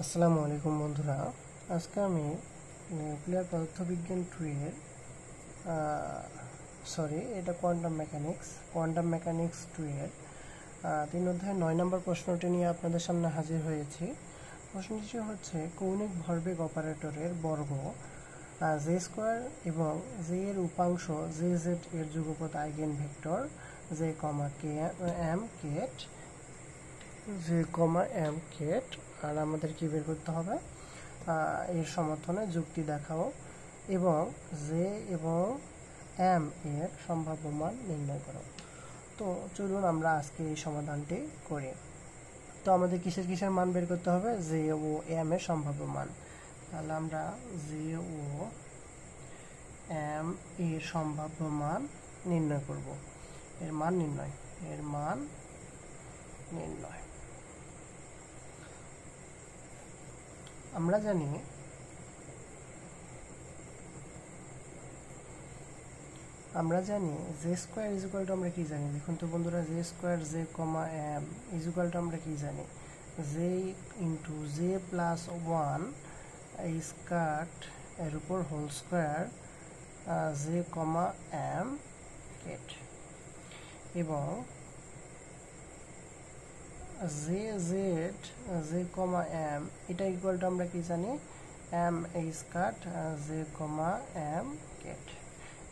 আসসালামু আলাইকুম বন্ধুরা। আজকে আমি নিউক্লিয়ার পদার্থবিজ্ঞান 2 এর এটা কোয়ান্টাম মেকানিক্স 2 এর 3 অধ্যায় 9 নম্বর প্রশ্নটি নিয়ে আপনাদের সামনে হাজির হয়েছি। প্রশ্নটি হচ্ছে কৌণিক ভরবেগ অপারেটরের বর্গ জে স্কোয়ার এবং জে এর উপাংশ জে জেড এর যুগপৎ আইগেন ভেক্টর জে কমা কে এম কেট আর আমাদের কি বের করতে হবে, এর সমর্থনে যুক্তি দেখাও এবং জে এবং এম এর সম্ভাব্য মান নির্ণয় করো। তো চলুন আমরা আজকে এই সমাধানটি করি। তো আমাদের কিসের মান বের করতে হবে? জে ও এম এর সম্ভাব্য মান। তাহলে আমরা জে ও এম এর সম্ভাব্য মান নির্ণয় করব। এর মান নির্ণয় আমরা জানি জে স্কোয়ার ইজুকাল টু আমরা কি জানি? দেখুন তো বন্ধুরা, J square J comma M equal to আমরা কি জানি? J into J plus one square এর উপর whole square J comma M Kate, এবং জে কমা এম এটা ইকুয়াল টু আমরা কি জানি? M square J comma M Kate.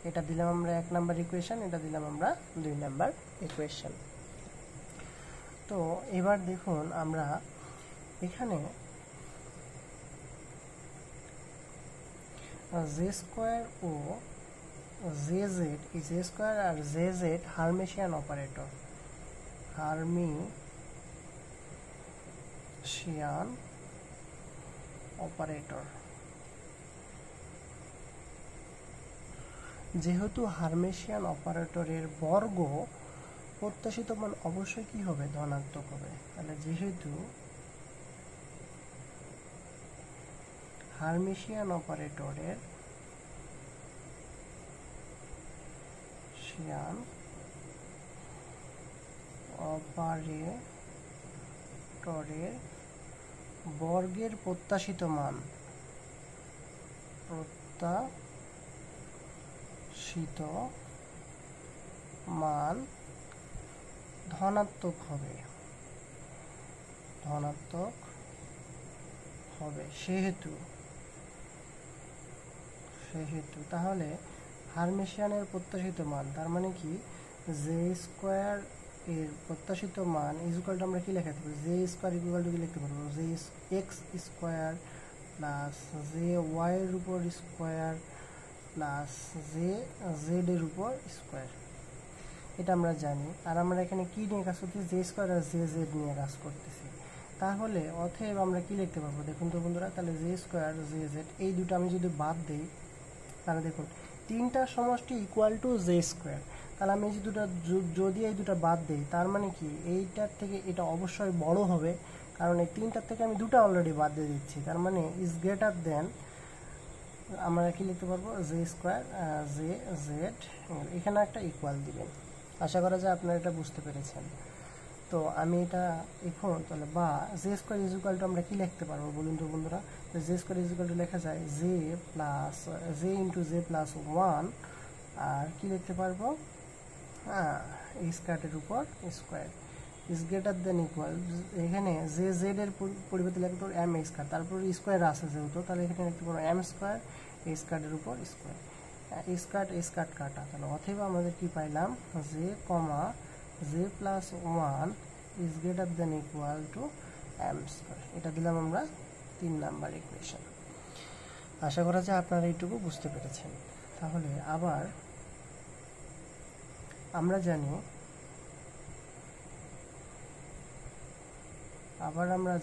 এটা দিলাম আমরা 1 নাম্বার ইকুয়েশন, এটা দিলাম আমরা 2 নাম্বার ইকুয়েশন। তো এবার দেখুন আমরা এখানে জে স্কোয়ার ও জে জেড, এই জে স্কোয়ার আর জে জেড হারমেশিয়ান অপারেটর। যেহেতু হারমেশিয়ান অপারেটরের বর্গ প্রত্যাশিত মান অবশ্যই কি হবে? ধনাত্মক হবে। তাহলে যেহেতু হারমেশিয়ান অপারেটরের বর্গের প্রত্যাশিত মান ধনাত্মক হবে সেহেতু তাহলে হারমেশিয়ানের প্রত্যাশিত মান, তার মানে কি জে স্কোয়ার এর প্রত্যাশিত মান ইকুয়াল টু আমরা কি লেখাতে পারি? জে স্কোয়ার ইকুয়াল টু কি লিখতে পারবো? J X square plus J Y এর উপর স্কোয়ার প্লাস জে জেড এর উপর স্কোয়ার। এটা আমরা জানি। আর আমরা এখানে কি নিয়ে কাজ করতেছি? জে স্কোয়ার আর জে জেড নিয়ে কাজ করতেছি। তাহলে অতএব আমরা কি লিখতে পারবো? দেখুন তো বন্ধুরা, তাহলে জে স্কোয়ার জে জেড এই দুটো আমি যদি বাদ দিই, তাহলে দেখুন তিনটা সমষ্টি ইকুয়াল টু জে স্কোয়ার। তাহলে আমি যদি এই দুটো বাদ দিই, তার মানে কি এইটার থেকে এটা অবশ্যই বড় হবে, কারণ এই তিনটার থেকে আমি দুটো অলরেডি বাদ দিয়ে দিচ্ছি। তার মানে ইজ গ্রেটার দেন, আমরা কি লিখতে পারবো? জে স্কোয়ার জে জেড, এখানে একটা ইকুয়াল দিবেন। আশা করা যায় আপনারা এটা বুঝতে পেরেছেন। তো আমি এটা এখন তাহলে বা জে স্কোয়ার ইজুকাল টু আমরা কি লিখতে পারবো বলুন তো বন্ধুরা? জে স্কোয়ার ইজুকাল টু লেখা যায় J into J plus one, আর কি লিখতে পারবো? স্কোয়ারের উপর square is greater than equal, এখানে জে জেড এর পরিবর্তে লিখতে পারবো এম স্কোয়ার, তারপর স্কোয়ার আছে যেহেতু, তাহলে এখানে লিখতে পারবো এম স্কোয়ার স্কোয়ারের উপর স্কোয়ার, স্কোয়ার কাটা। তাহলে অথবা আমাদের কি পাইলাম? J comma J plus one is greater than equal to M square. এটা দিলাম আমরা 3 নাম্বার ইকুয়েশন। আশা করা যায় আপনারা এইটুকু বুঝতে পেরেছেন। তাহলে আবার আমরা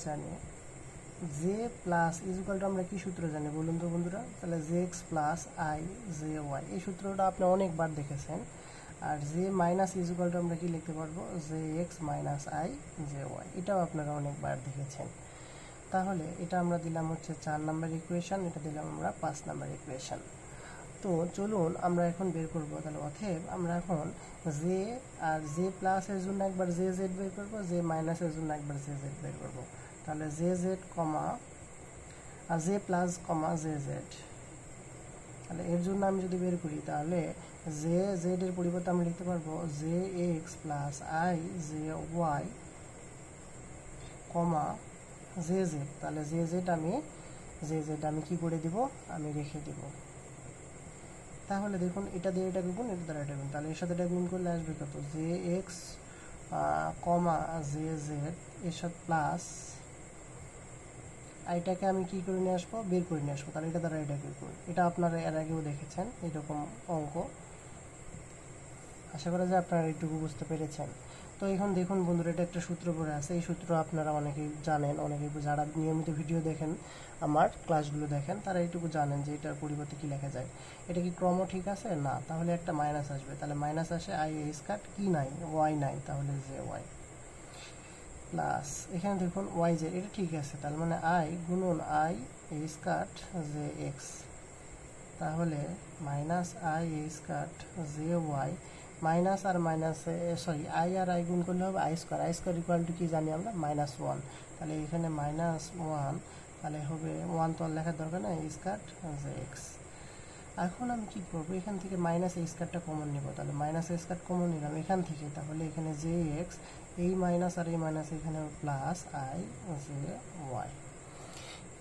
জানি জে প্লাস ইজুকাল টু আমরা কি সূত্র জানি বলুন তো বন্ধুরা? তাহলে J X plus I J Y, এই সূত্রটা আপনি অনেকবার দেখেছেন। আর জে মাইনাস ইজুকাল টু আমরা কি লিখতে পারবো? J X minus I J Y, এটাও আপনারা অনেকবার দেখেছেন। তাহলে এটা আমরা দিলাম হচ্ছে 4 নাম্বার ইকুয়েশন, এটা দিলাম আমরা 5 নাম্বার ইকুয়েশন। তো চলুন আমরা এখন বের করব। তাহলে অতএব আমরা এখন জে আর জে প্লাস এর জন্য একবার জে জেড বের করব, জে মাইনাস এর জন্য একবার জে জেড বের করব। তাহলে জে জেড কমা আর J plus comma J Z. তাহলে এর জন্য আমি যদি বের করি তাহলে জে জেড এর পরিবর্তে আমি লিখতে পারবো J X plus I J Y comma J Z. তাহলে জে জেড আমি কি করে দিব, আমি রেখে দিব। তাহলে দেখুন এটা দিয়ে এটা গুণ, এটা দ্বারা এটা গুণ, তাহলে এর সাথে এটা গুণ করলে আসবে কত, জে এক্স কমা জে জেড এর সাথে প্লাস এইটাকে আমি কি করে নিয়ে আসবো, বের করে নিয়ে আসবো। তাহলে এটা দ্বারা এটা বের করবো। এটা আপনারা এর আগেও দেখেছেন এরকম অঙ্ক। আশা করা যায় আপনারা এইটুকু বুঝতে পেরেছেন। তো এখন দেখুন বন্ধুরা, এটা একটা সূত্র পড়ে আছে। এই সূত্র আপনারা অনেকেই জানেন, অনেকেই যারা নিয়মিত ভিডিও দেখেন, আমার ক্লাসগুলো দেখেন, তারা এইটুকু জানেন যে এটার পরিবর্তে কি লেখা যায়। এটা কি ক্রম ঠিক আছে? না। তাহলে একটা মাইনাস আসবে। তাহলে মাইনাস আসে আই এ স্কয়ার, কি নাই, ওয়াই নাই, তাহলে জে ওয়াই প্লাস এখানে দেখুন ওয়াই জেড, এটা ঠিক আছে। তার মানে আই গুণন I A square J X, তাহলে minus I A square J Y, minus আর মাইনাস সরি আই আর আই গুণ করলে হবে I square. I square equal to কি জানি আমরা, -1। তাহলে এখানে -1, তাহলে হবে 1 তো আর লেখার দরকার না, স্কয়ার জে এক্স। এখন আমি কি করবো, এখান থেকে মাইনাস এ স্কয়ারটা কমন নিব। তাহলে মাইনাস এ স্কয়ার কমন নিলাম এখান থেকে, তাহলে এখানে জে এক্স, এই মাইনাস আর এই মাইনাস এখানে প্লাস আই জে ওয়াই,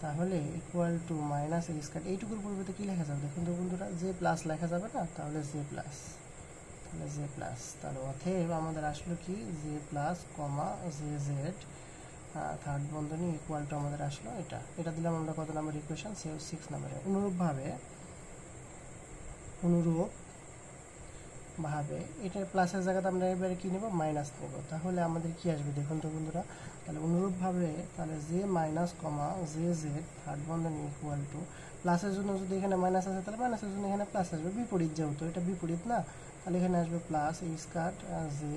তাহলে equal to minus A square. এইটুকুর পরিবর্তে কি লেখা যাবে দেখুন তো বন্ধুরা, জে প্লাস লেখা যাবে না, তাহলে জে প্লাস, তাহলে জে প্লাস। তাহলে অতএব আমাদের আসলো কি, J plus comma J Z third বন্ধনী ইকুয়াল টু আমাদের আসলো এটা। এটা দিলাম আমরা কত নাম্বার ইকুয়েশন, 6 নম্বরে। অনুরূপভাবে এটার প্লাসের জায়গাতে আমরা এবারে কি নেব, মাইনাস নেব। তাহলে আমাদের কি আসবে দেখুন তো বন্ধুরা, তাহলে অনুরূপভাবে তাহলে জে মাইনাস কমা জে জেড থার্ড বন্ধনী ইকুয়াল টু, প্লাসের জন্য যদি এখানে মাইনাস আসে তাহলে মাইনাসের জন্য এখানে প্লাস আসবে, বিপরীত যেহেতু এটা বিপরীত না, তাহলে এখানে আসবে প্লাস এই স্কয়ার জে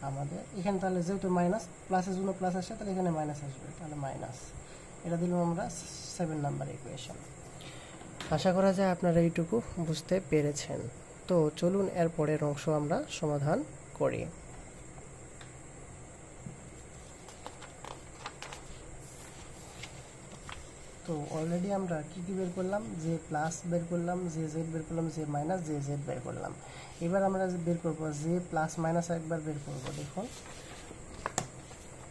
আমাদের এখানে, তাহলে যেহেতু মাইনাস প্লাসের জন্য প্লাস আসে তাহলে এখানে মাইনাস আসবে, তাহলে মাইনাস। এটা দিলাম আমরা 7 নাম্বার ইকুয়েশন। আশা করা যায় আপনারা এইটুকু বুঝতে পেরেছেন। তো চলুন এর পরের অংশ আমরা সমাধান করি। তো অলরেডি আমরা কি বের করলাম, জে প্লাস বের করলাম, জে জেড বের করলাম, জে মাইনাস, জে জেড বের করলাম। এবার আমরা বের করব জে প্লাস মাইনাস, একবার বের করব। দেখুন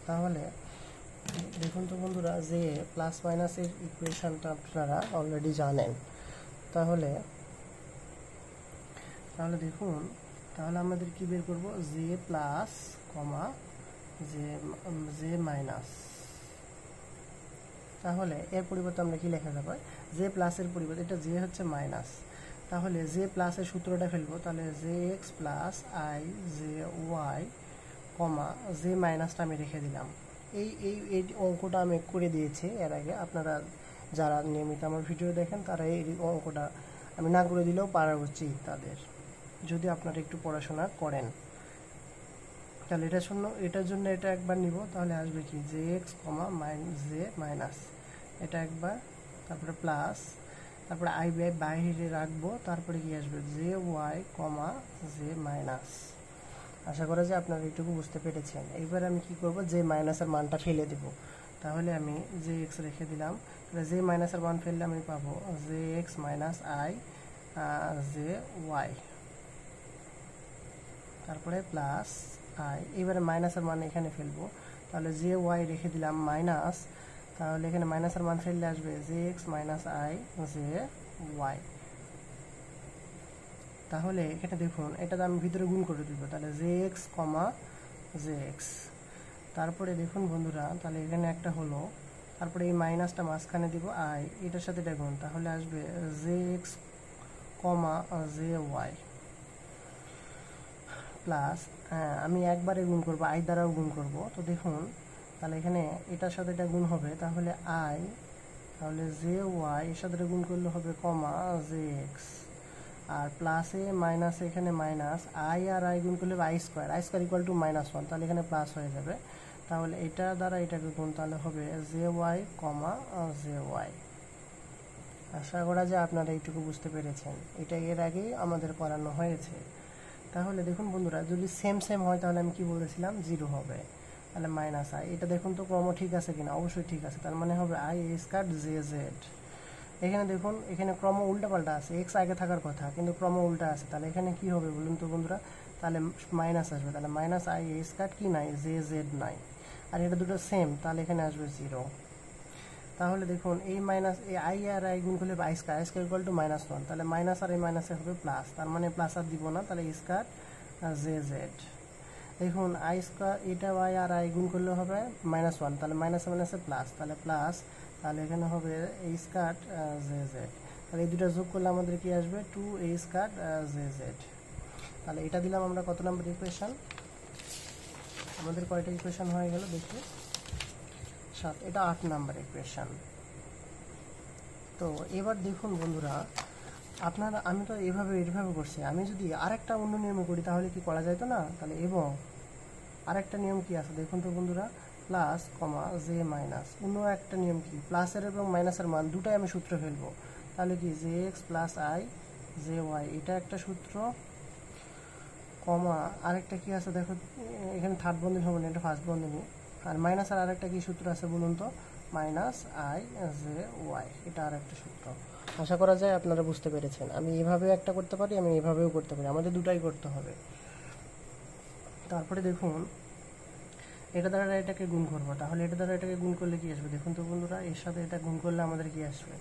তাহলে দেখুন তো বন্ধুরা, জে প্লাস মাইনাসের ইকুয়েশনটা আপনারা অলরেডি জানেন। তাহলে দেখুন, তাহলে আমাদের কি বের করব, J plus comma J minus. তাহলে এর পরিবর্তে আমরা কি লেখা যাবে, জে প্লাসের পরিবর্তে এটা জে হচ্ছে মাইনাস, তাহলে জে প্লাসের সূত্রটা ফেলবো। তাহলে J X plus I J Y comma J মাইনাসটা আমি রেখে দিলাম। এই অঙ্কটা আমি করে দিয়েছি এর আগে, আপনারা যারা নিয়মিত আমার ভিডিও দেখেন তারা এই অঙ্কটা আমি না করে দিলেও পারা উচিত তাদের, যদি আপনারা একটু পড়াশোনা করেন। তাহলে এটার জন্য এটা একবার নিব, তাহলে আসবে কি, জে এক্স কমা জে মাইনাস, এটা একবার, তারপরে প্লাস, তারপরে আই বাইরে রাখবো, তারপরে কি আসবে, J Y comma J minus. আশা করা যায় আপনারা এইটুকু বুঝতে পেরেছেন। এইবার আমি কি করব, জে মাইনাসের মানটা ফেলে দেব। তাহলে আমি জে এক্স রেখে দিলাম, তাহলে জে মাইনাসের মান ফেললে আমি পাবো J X minus I J Y, তারপরে প্লাস আই। এবারে মাইনাসের মান এখানে ফেলবো, তাহলে জে ওয়াই রেখে দিলাম মাইনাস, তাহলে এখানে মাইনাসের মান ফেললে আসবে J X minus I J Y. তাহলে এখানে দেখুন, এটা আমি ভিতরে গুণ করে দিব, তাহলে জে এক্স কমা জে এক্স। তারপরে দেখুন বন্ধুরা, তাহলে এখানে একটা হলো, তারপরে এই মাইনাসটা মাঝখানে দিব আই, এটার সাথে এটা গুণ, তাহলে আসবে জে এক্স কমা জে ওয়াই প্লাস, হ্যাঁ আমি একবারে গুণ করবো, আই দ্বারাও গুণ করব। তো দেখুন তাহলে এখানে এটার সাথে এটা গুণ হবে, তাহলে আই, তাহলে জে ওয়াই এর সাথে গুণ করলে হবে কমা জে এক্স, আর প্লাসে মাইনাসে এখানে মাইনাস, আই আর আই গুণ করলে আই স্কোয়ার ইকুয়াল টু -1, তাহলে এখানে প্লাস হয়ে যাবে। তাহলে এটা দ্বারা এটাকে গুণ, তাহলে হবে J Y comma J Y. আশা করা যায় আপনারা এইটুকু বুঝতে পেরেছেন, এটা এর আগেই আমাদের করানো হয়েছে। তাহলে দেখুন বন্ধুরা, যদি সেম হয় তাহলে আমি কি বলেছিলাম, 0 হবে। তাহলে মাইনাস আই, এটা দেখুন তো ক্রম ঠিক আছে কিনা, অবশ্যই ঠিক আছে, তার মানে হবে I A square J Z. এখানে দেখুন এখানে ক্রম উল্টাপাল্টা আছে, এক্স আগে থাকার কথা কিন্তু ক্রম উল্টা আছে, তাহলে এখানে কি হবে বলুন তো বন্ধুরা, তাহলে মাইনাস আসবে, তাহলে মাইনাস আই এ স্কয়ার কি নাই, জে জেড নাই, আর এটা দুটো সেম, তাহলে এখানে আসবে 0। তাহলে দেখুন এই মাইনাস এই আই আর আই গুণ করলে আই স্কয়ার ইকুয়াল টু -1, তাহলে মাইনাস আর এই মাইনাসে হবে প্লাস, তার মানে প্লাস আর দিব না, তাহলে স্কয়ার জে জেড। দেখুন আই স্কয়ার এটা আই আর আই গুণ করলে হবে -1, তাহলে মাইনাসে মাইনাসে প্লাস, তাহলে প্লাস, তাহলে এখানে হবে এই স্কয়ার জে জেড, তাহলে এই দুটো যোগ করলে আমাদের কি আসবে 2a স্কয়ার জে জেড। তাহলে এটা দিলাম আমরা কত নম্বর ইকুয়েশন, আমাদের কয়টা ইকুয়েশন হয়ে গেল দেখি, 7, এটা 8 নাম্বার ইকুয়েশন। তো এবার দেখুন বন্ধুরা আপনারা, আমি তো এইভাবে করছি, আমি যদি আরেকটা অন্য নিয়মে করি তাহলে কি করা যায় তো না, তাহলে এবং আরেকটা নিয়ম কি আছে দেখুন তো বন্ধুরা, প্লাস কমা জে মাইনাস, অন্য একটা নিয়ম কি প্লাসের এবং মাইনাসের মান দুটাই আমি সূত্র ফেলবো, তাহলে কি J X plus I J Y, এটা একটা সূত্র, কমা আরেকটা কি আছে দেখো, এখানে থার্ড বন্ধনী হবে না, এটা ফার্স্ট বন্ধনী, আর মাইনাস আর আরেকটা কি সূত্র আছে বলুন তো, মাইনাস আই জে ওয়াই, এটা আর একটা সূত্র। আশা করা যায় আপনারা বুঝতে পেরেছেন, আমি এভাবেও একটা করতে পারি, আমি এভাবেও করতে পারি, আমাদের দুটাই করতে হবে। তারপরে দেখুন এটা দ্বারা এটাকে গুণ করবো, তাহলে এটা দ্বারা এটাকে গুণ করলে কি আসবে দেখুন তো বন্ধুরা, এর সাথে এটা গুণ করলে আমাদের কি আসবে,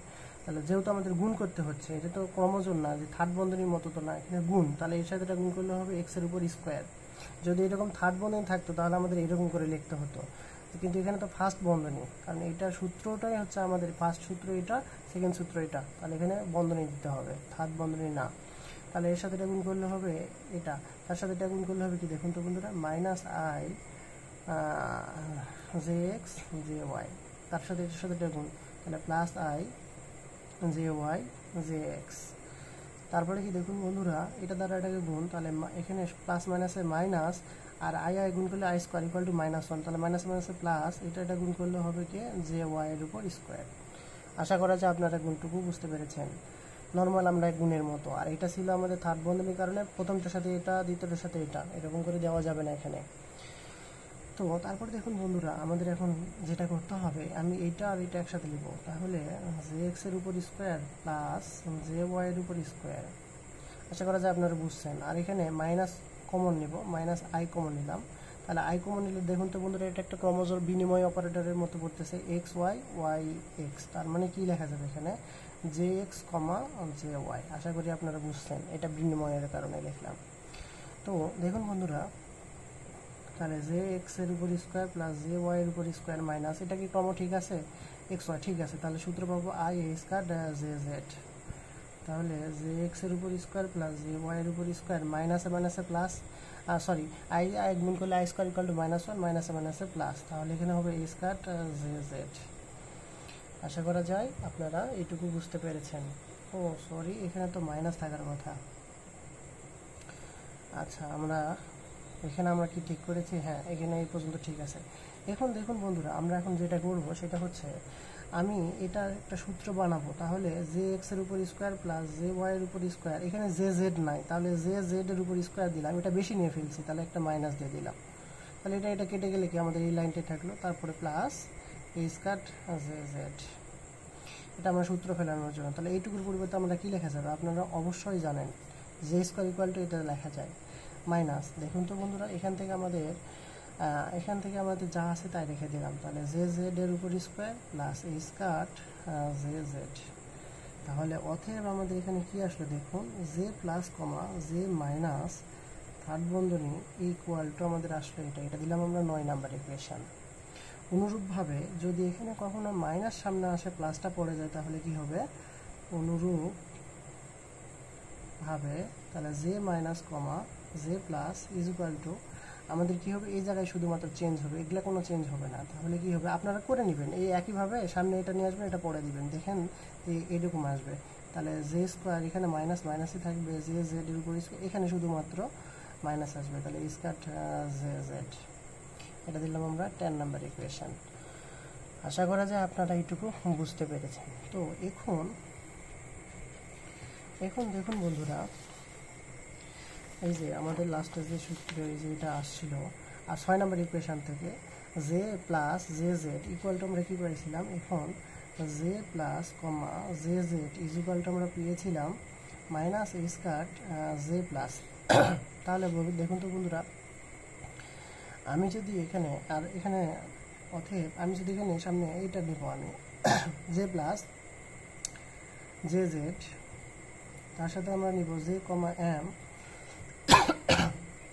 তাহলে যেহেতু আমাদের গুণ করতে হচ্ছে, এটা তো ক্রমযোজন না যে থার্ড বন্ধনীর মতো তো না, এখানে গুণ, তাহলে এর সাথে এটা গুণ করলে হবে এক্স এর উপর স্কোয়ার। যদি এরকম থার্ড বন্ধনী থাকতো তাহলে আমাদের এরকম করে লিখতে হতো, কিন্তু এখানে তো ফার্স্ট বন্ধনী, কারণ এটা সূত্রটাই হচ্ছে আমাদের ফার্স্ট সূত্র এটা, সেকেন্ড সূত্র এটা, তাহলে এখানে বন্ধনী দিতে হবে, থার্ড বন্ধনী না। তাহলে এর সাথে এটা গুণ করলে হবে এটা, তার সাথে এটা গুণ করলে হবে কি দেখুন তো বন্ধুরা, minus I J X J Y, তার সাথে এটার সাথে এটা গুণ, তাহলে plus I J Y J X. তারপরে কি দেখুন বন্ধুরা, এটা দ্বারা এটাকে গুণ, তাহলে এখানে প্লাস মাইনাসে মাইনাস, আর আই আই গুণ করলে আই স্কোয়ার ইকুয়াল টু -1, তাহলে মাইনাস মাইনাসে প্লাস, এটা গুণ করলে হবে কি জে ওয়াই এর উপর স্কোয়ার। আশা করা যায় আপনারা গুণটুকু বুঝতে পেরেছেন, নর্মাল আমরা গুণের মতো। আর এটা ছিল আমাদের থার্ড বন্ধনীর কারণে প্রথমটার সাথে এটা, দ্বিতীয়টার সাথে এটা, এরকম করে দেওয়া যাবে না এখানে। তো তারপরে দেখুন বন্ধুরা আমাদের এখন যেটা করতে হবে, আমি এইটা আর এটা একসাথে লিখব, তাহলে জে এক্স এর উপর স্কোয়ার প্লাস জে ওয়াই এর উপর স্কোয়ার। আশা করা যায় আপনারা বুঝছেন। আর এখানে মাইনাস কমন নিব, মাইনাস আই কমন নিলাম, তাহলে আই কমন নিলে দেখুন তো বন্ধুরা এটা একটা ক্রমজোড় বিনিময় অপারেটরের মতো পড়তেছে, এক্স ওয়াই ওয়াই এক্স, তার মানে কি লেখা যাবে এখানে জে এক্স কমা জে ওয়াই। আশা করি আপনারা বুঝছেন, এটা বিনিময়ের কারণে লিখলাম। তো দেখুন বন্ধুরা, তাহলে জে এক্স এর উপর স্কোয়ার প্লাস জে ওয়াই এর উপর স্কোয়ার মাইনাস, এটা কি ক্রম ঠিক আছে, এক্স ওয়াই ঠিক আছে, তাহলে সূত্র পাবো I A square J Z. তাহলে জে এক্স এর উপর স্কোয়ার প্লাস জে ওয়াই এর উপর স্কোয়ার, মাইনাসে মাইনাসে প্লাস, সরি আই আই গুণ করলে আই স্কোয়ার ইকুয়াল টু -1, মাইনাসে মাইনাসে প্লাস, তাহলে এখানে হবে এ স্কোয়ার জে জেড। আশা করা যায় আপনারা এইটুকু বুঝতে পেরেছেন। ও সরি, এখানে তো মাইনাস থাকার কথা। আচ্ছা এখানে আমরা কি ঠিক করেছি, হ্যাঁ এখানে এই পর্যন্ত ঠিক আছে। এখন দেখুন বন্ধুরা আমরা এখন যেটা করব সেটা হচ্ছে, আমি এটা একটা সূত্র বানাবো, তাহলে জে এক্স এর উপর স্কোয়ার প্লাস জে ওয়াই এর উপর স্কোয়ার, এখানে জে জেড নাই, তাহলে জে জেড এর উপর স্কোয়ার দিলাম, এটা বেশি নিয়ে ফেলছি, তাহলে একটা মাইনাস দিয়ে দিলাম, তাহলে এটা কেটে গেলে কি আমাদের এই লাইনটাই থাকলো, তারপরে plus A square J Z, এটা আমরা সূত্র ফেলানোর জন্য। তাহলে এইটুকুর পরিবর্তে আমরা কি লেখা যাবে আপনারা অবশ্যই জানেন, জে স্কোয়ার ইকুয়াল টু এটা লেখা যায় মাইনাস, দেখুন তো বন্ধুরা এখান থেকে আমাদের যা আছে তাই রেখে দিলাম, তাহলে জে জেড এর উপর square plus A square J Z. তাহলে অতএব আমাদের এখানে কি আসলো দেখুন, J plus comma J minus third বন্ধনী ইকুয়াল টু আমাদের আসলো এটা দিলাম আমরা 9 নাম্বার ইকুয়েশন। অনুরূপভাবে যদি এখানে কখনো মাইনাস সামনে আসে প্লাসটা পড়ে যায় তাহলে কি হবে, অনুরূপভাবে তাহলে J minus comma J plus is equal to, আমাদের কি হবে এই জায়গায় শুধুমাত্র চেঞ্জ হবে, এগুলা কোনো চেঞ্জ হবে না। তাহলে কি হবে আপনারা করে নেবেন, এই একইভাবে সামনে এটা নিয়ে আসবেন, এটা পরে দিবেন, দেখেন এরকম আসবে। তাহলে জে স্কোয়ার এখানে মাইনাস মাইনাসই থাকবে, জে জেড এর উপর এখানে শুধুমাত্র মাইনাস আসবে, তাহলে স্কোয়ার জে জেড, এটা দিলাম আমরা 10 নাম্বার ইকুয়েশন। আশা করা যায় আপনারা এইটুকু বুঝতে পেরেছেন। তো এখন দেখুন বন্ধুরা, এই যে আমাদের লাস্টের যে সূত্র এই যে এটা আসছিল, আর 6 নাম্বার ইকুয়েশন থেকে J plus J Z equal to আমরা কী করেছিলাম, এখন J plus comma J Z is equal to আমরা পেয়েছিলাম minus A square J plus. তাহলে দেখুন তো বন্ধুরা, আমি যদি এখানে আর এখানে অতএব আমি যদি এখানে সামনে এইটা নেব, আমি জে প্লাস জে জেড, তার সাথে আমরা নিব জে কমা এম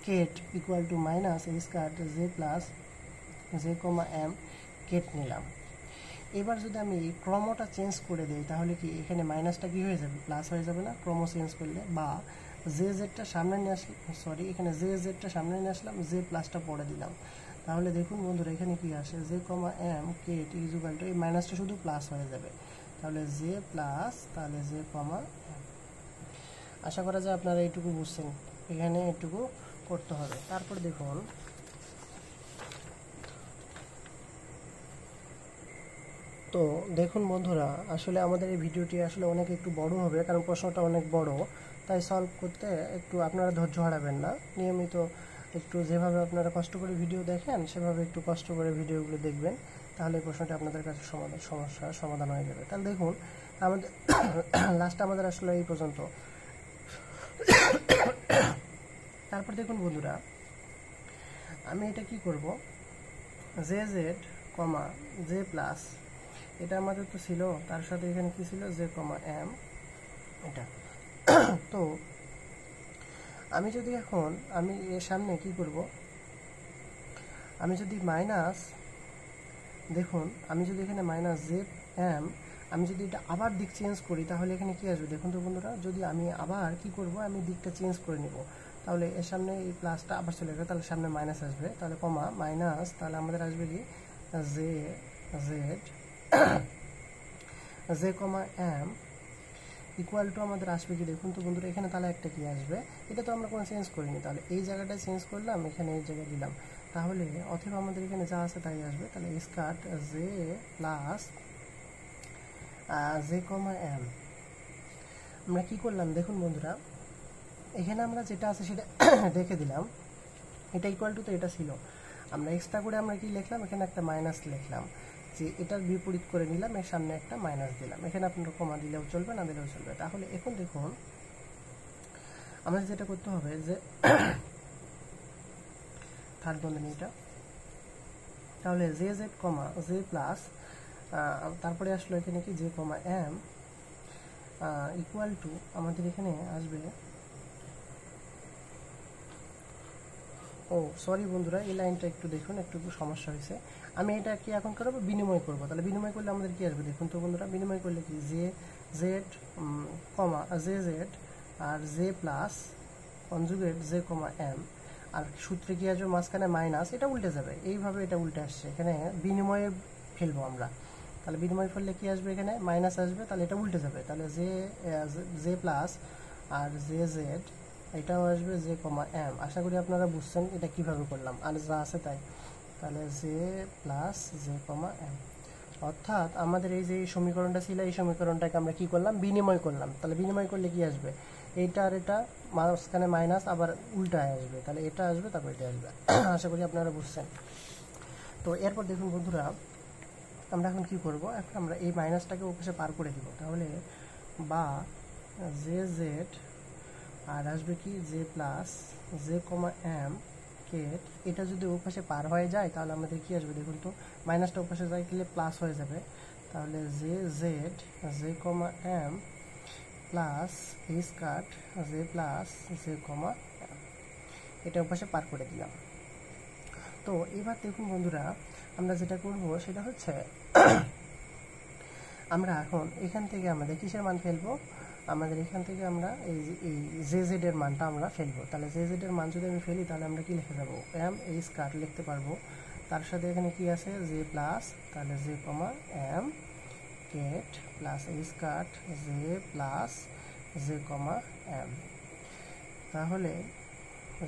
কেট equal to minus A square J plus J comma M কেট নিলাম। এবার যদি আমি ক্রমটা চেঞ্জ করে দিই তাহলে কি এখানে মাইনাসটা কি হয়ে যাবে, প্লাস হয়ে যাবে না ক্রম চেঞ্জ করলে, বা জে জেডটা সামনে নিয়ে আসলাম, সরি এখানে জে জেডটা সামনে নিয়ে আসলাম, জে প্লাসটা পরে দিলাম। তাহলে দেখুন বন্ধুরা এখানে কি আসে, জে কমা এম কেট ইজ ইকুয়াল টু, এই মাইনাসটা শুধু প্লাস হয়ে যাবে, তাহলে জে প্লাস তাহলে জে কমা এম। আশা করা যায় আপনারা এইটুকু বুঝছেন, এখানে এইটুকু করতে হবে। তারপর দেখুন তো দেখুন বন্ধুরা, আসলে আমাদের এই ভিডিওটি আসলে অনেক একটু বড় হবে, কারণ প্রশ্নটা অনেক বড়, তাই সলভ করতে একটু আপনারা ধৈর্য হারাবেন না, নিয়মিত একটু যেভাবে আপনারা কষ্ট করে ভিডিও দেখেন সেভাবে একটু কষ্ট করে ভিডিওগুলো দেখবেন, তাহলে প্রশ্নটা আপনাদের কাছে সমস্যার সমাধান হয়ে যাবে। তাহলে দেখুন আমাদের লাস্ট আমাদের আসলে এই পর্যন্ত। তারপর দেখুন বন্ধুরা, আমি এটা কি করব, J Z comma J plus, এটা আমাদের তো ছিল, তার সাথে এখানে কি ছিল জে কমা এম, এটা তো আমি যদি এখন আমি এর সামনে কি করব, আমি যদি মাইনাস, দেখুন আমি যদি এখানে মাইনাস জে এম, আমি যদি এটা আবার দিক চেঞ্জ করি তাহলে এখানে কি আসবে, দেখুন তো বন্ধুরা, যদি আমি আবার কি করব, আমি দিকটা চেঞ্জ করে নিব, তাহলে এর সামনে এই প্লাসটা আবার চলে যাবে, তাহলে সামনে মাইনাস আসবে, তাহলে কমা মাইনাস, তাহলে আমাদের আসবে কি J Z J comma M equal to আমাদের আসবে কি, দেখুন তো বন্ধুরা এখানে তাহলে একটা কি আসবে, এটা তো আমরা কোনো চেঞ্জ করিনি, তাহলে এই জায়গাটা চেঞ্জ করলাম, এখানে এই জায়গায় দিলাম, তাহলে অথবা আমাদের এখানে যা আছে তাই আসবে, তাহলে স্কার J plus J comma M. আমরা কি করলাম দেখুন বন্ধুরা, এখানে আমরা যেটা আছে সেটা দেখে দিলাম, এটা ইকুয়াল টু তো এটা ছিল, আমরা এক্সট্রা করে আমরা কি লিখলাম, এখানে একটা মাইনাস লিখলাম, যে এটার বিপরীত করে নিলাম, এর সামনে একটা মাইনাস দিলাম, এখানে আপনারা কমা দিলেও চলবে না দিলেও চলবে। তাহলে এখন দেখুন আমাদের যেটা করতে হবে, যে থার্ড বন্ধনী এটা, তাহলে J Z comma J plus, তারপরে আসলো এখানে কি J comma M equal to আমাদের এখানে আসবে, ও সরি বন্ধুরা এই লাইনটা একটু দেখুন, একটু সমস্যা হয়েছে, আমি এটা কি এখন করবো, বিনিময় করবো, তাহলে বিনিময় করলে আমাদের কি আসবে, দেখুন তো বন্ধুরা বিনিময় করলে কি J Z comma J Z আর J plus conjugate J comma M, আর সূত্রে কি আসবে মাঝখানে মাইনাস, এটা উল্টে যাবে, এইভাবে এটা উল্টে আসছে, এখানে বিনিময়ে ফেলবো আমরা, তাহলে বিনিময় ফেললে কি আসবে, এখানে মাইনাস আসবে, তাহলে এটা উল্টে যাবে, তাহলে জে জে প্লাস আর জে জেড এটাও আসবে জে কমা এম। আশা করি আপনারা বুঝছেন এটা কিভাবে করলাম, আর যা আছে তাই, তাহলে J plus J comma M, অর্থাৎ আমাদের এই যে সমীকরণটা ছিল এই সমীকরণটাকে আমরা কি করলাম, বিনিময় করলাম, তাহলে বিনিময় করলে কি আসবে, এইটা আর এটা মাঝখানে মাইনাস আবার উল্টায় আসবে, তাহলে এটা আসবে তারপর এটা আসবে। আশা করি আপনারা বুঝছেন। তো এরপর দেখুন বন্ধুরা, আমরা এখন কি করব, এখন আমরা এই মাইনাসটাকে ওপাশে পার করে দিব, তাহলে বা জে জেড আর আসবে কি J plus J comma M Kate, এটা যদি ওপাশে পার হয়ে যায় তাহলে আমাদের কি আসবে, দেখুন তো মাইনাসটা ওপাশে যায় গেলে প্লাস হয়ে যাবে, তাহলে J Z J comma M plus এই স্কার J plus J comma M, এটা ওপাশে পার করে দিলাম। তো এবার দেখুন বন্ধুরা, আমরা যেটা করব সেটা হচ্ছে আমরা এখন এখান থেকে আমাদের কিসের মান ফেলবো, আমাদের এখান থেকে আমরা এই জে জেড এর মানটা আমরা ফেলবো, তাহলে জে জেড এর মান যদি আমি ফেলি তাহলে আমরা কি লিখে যাবো, এম এই স্কার লিখতে পারবো, তার সাথে এখানে কি আছে জে প্লাস, তাহলে J comma M Kate plus এই স্কার J plus J comma M, তাহলে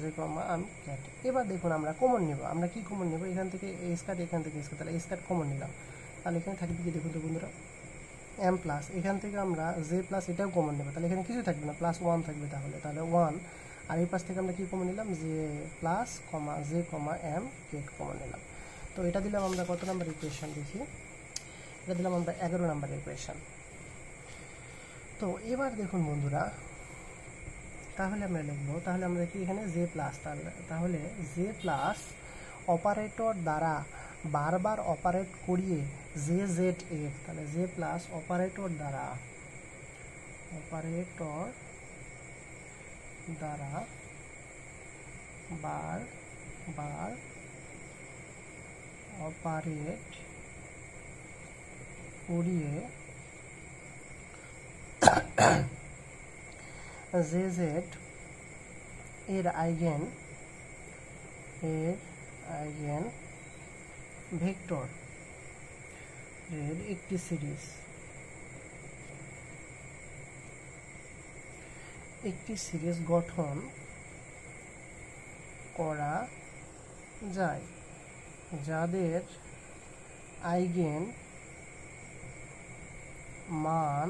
জে কমা এম কেট। এবার দেখুন আমরা কমন নিব, আমরা কি কমন নিব, এখান থেকে এই স্কার এখান থেকে স্কার, তাহলে এই স্কার কমন নিলাম, তাহলে এখানে থাকবে কি দেখুন তো বন্ধুরা এম প্লাস, এখান থেকে আমরা জে প্লাস এটাও কমন নেব, তাহলে এখানে কিছু থাকবে না প্লাস ওয়ান থাকবে, তাহলে ওয়ান, আর এই পাশ থেকে আমরা কি কমন নিলাম J plus comma J comma M Kate common নিলাম। তো এটা দিলাম আমরা কত নাম্বার ইকুয়েশন দেখি, এটা দিলাম আমরা 11 নাম্বার ইকুয়েশন। তো এবার দেখুন বন্ধুরা, তাহলে আমরা লিখবো, তাহলে আমরা কি এখানে জে প্লাস, তাহলে জে প্লাস অপারেটর দ্বারা বারবার অপারেট করিয়ে জে জেড এর, তাহলে জে প্লাস অপারেটর দ্বারা বারবার অপারেট করিয়ে জে জেড এর আইগেন ভেক্টর এর একটি সিরিজ গঠন করা যায়, যাদের আইগেন মান